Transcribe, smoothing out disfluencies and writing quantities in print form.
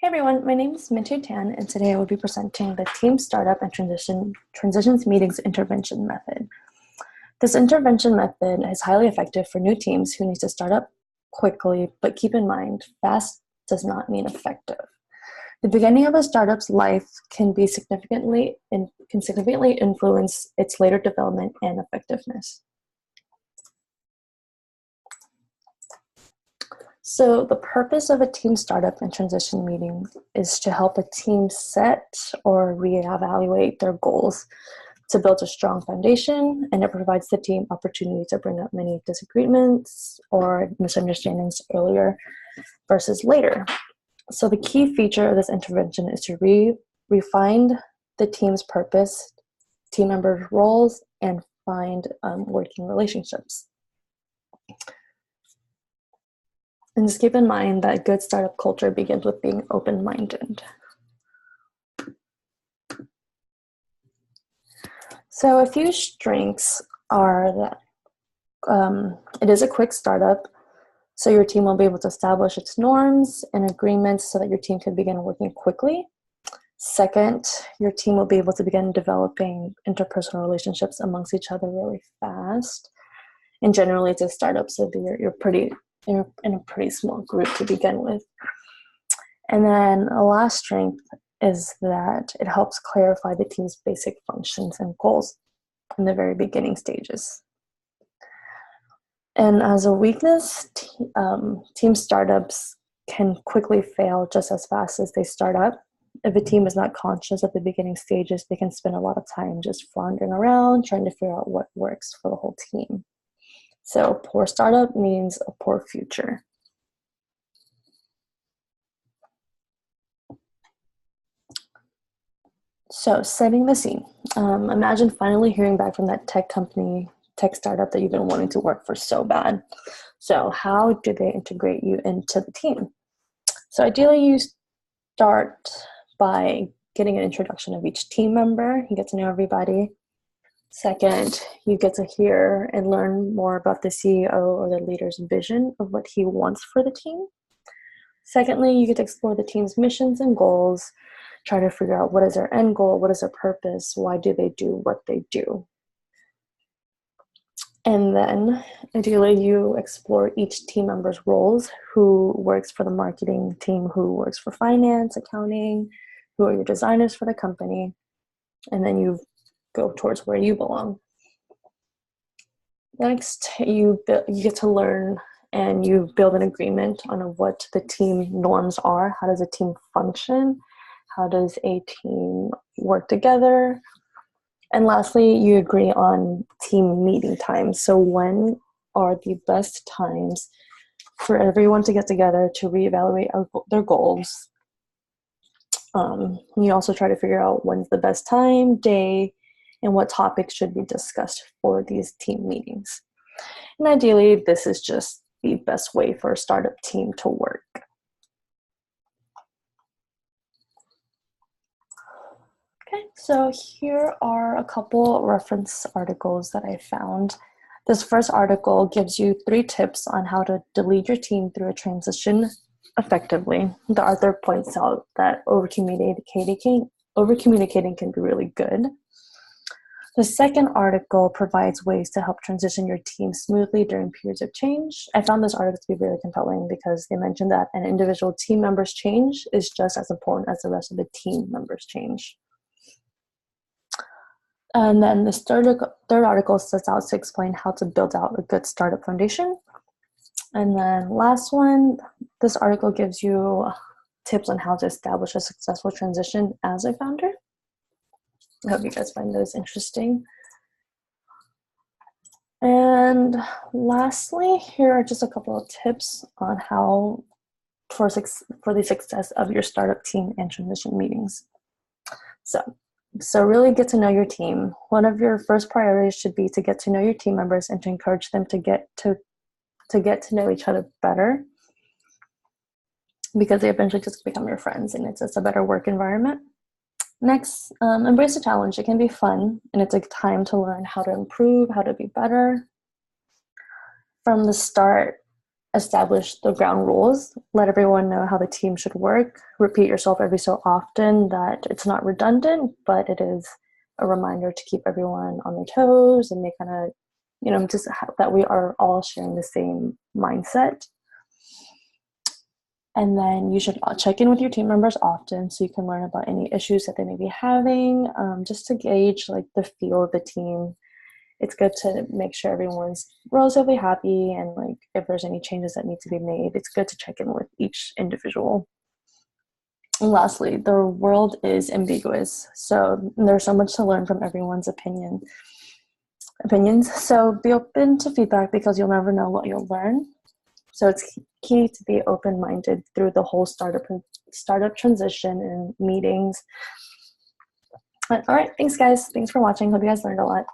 Hey everyone, my name is Minhthu, and today I will be presenting the Team Startup and Transitions Meetings Intervention Method. This intervention method is highly effective for new teams who need to start up quickly, but keep in mind, fast does not mean effective. The beginning of a startup's life can significantly influence its later development and effectiveness. So the purpose of a team startup and transition meeting is to help a team set or reevaluate their goals to build a strong foundation, and it provides the team opportunity to bring up many disagreements or misunderstandings earlier versus later. So the key feature of this intervention is to refine the team's purpose, team members' roles, and find working relationships. And just keep in mind that good startup culture begins with being open-minded. So a few strengths are that it is a quick startup, so your team will be able to establish its norms and agreements so that your team can begin working quickly. Second, your team will be able to begin developing interpersonal relationships amongst each other really fast. And generally, it's a startup, so you're in a pretty small group to begin with. And then a last strength is that it helps clarify the team's basic functions and goals in the very beginning stages. And as a weakness, team startups can quickly fail just as fast as they start up. If a team is not conscious at the beginning stages, they can spend a lot of time just floundering around trying to figure out what works for the whole team. So poor startup means a poor future. So setting the scene. Imagine finally hearing back from that tech startup that you've been wanting to work for so bad. So how do they integrate you into the team? So ideally you start by getting an introduction of each team member. You get to know everybody. Second, you get to hear and learn more about the CEO or the leader's vision of what he wants for the team. Secondly, you get to explore the team's missions and goals, try to figure out what is their end goal, what is their purpose, why do they do what they do. And then, ideally, you explore each team member's roles, who works for the marketing team, who works for finance, accounting, who are your designers for the company, and then you go towards where you belong. Next, you get to learn and you build an agreement on what the team norms are. How does a team function? How does a team work together? And lastly, you agree on team meeting times. So when are the best times for everyone to get together to reevaluate their goals? You also try to figure out when's the best time, day, and what topics should be discussed for these team meetings. And ideally, this is just the best way for a startup team to work. Okay, so here are a couple reference articles that I found. This first article gives you 3 tips on how to lead your team through a transition effectively. The author points out that over-communicating can be really good. The second article provides ways to help transition your team smoothly during periods of change. I found this article to be really compelling because they mentioned that an individual team member's change is just as important as the rest of the team members' change. And then this third article sets out to explain how to build out a good startup foundation. And then last one, this article gives you tips on how to establish a successful transition as a founder. I hope you guys find those interesting. And lastly, here are just a couple of tips on how for the success of your startup team and transition meetings. So really get to know your team. One of your first priorities should be to get to know your team members and to encourage them to get to know each other better, because they eventually just become your friends and it's just a better work environment. Next, embrace the challenge. It can be fun, and it's a time to learn how to improve, how to be better. From the start, establish the ground rules, let everyone know how the team should work, repeat yourself every so often that it's not redundant, but it is a reminder to keep everyone on their toes and they kind of, just that we are all sharing the same mindset. And then you should check in with your team members often so you can learn about any issues that they may be having, just to gauge like the feel of the team. It's good to make sure everyone's relatively happy, and like if there's any changes that need to be made, it's good to check in with each individual. And lastly, the world is ambiguous, so there's so much to learn from everyone's opinions. So be open to feedback because you'll never know what you'll learn. So it's key to be open-minded through the whole startup transition and meetings. But, all right, thanks guys. Thanks for watching. Hope you guys learned a lot.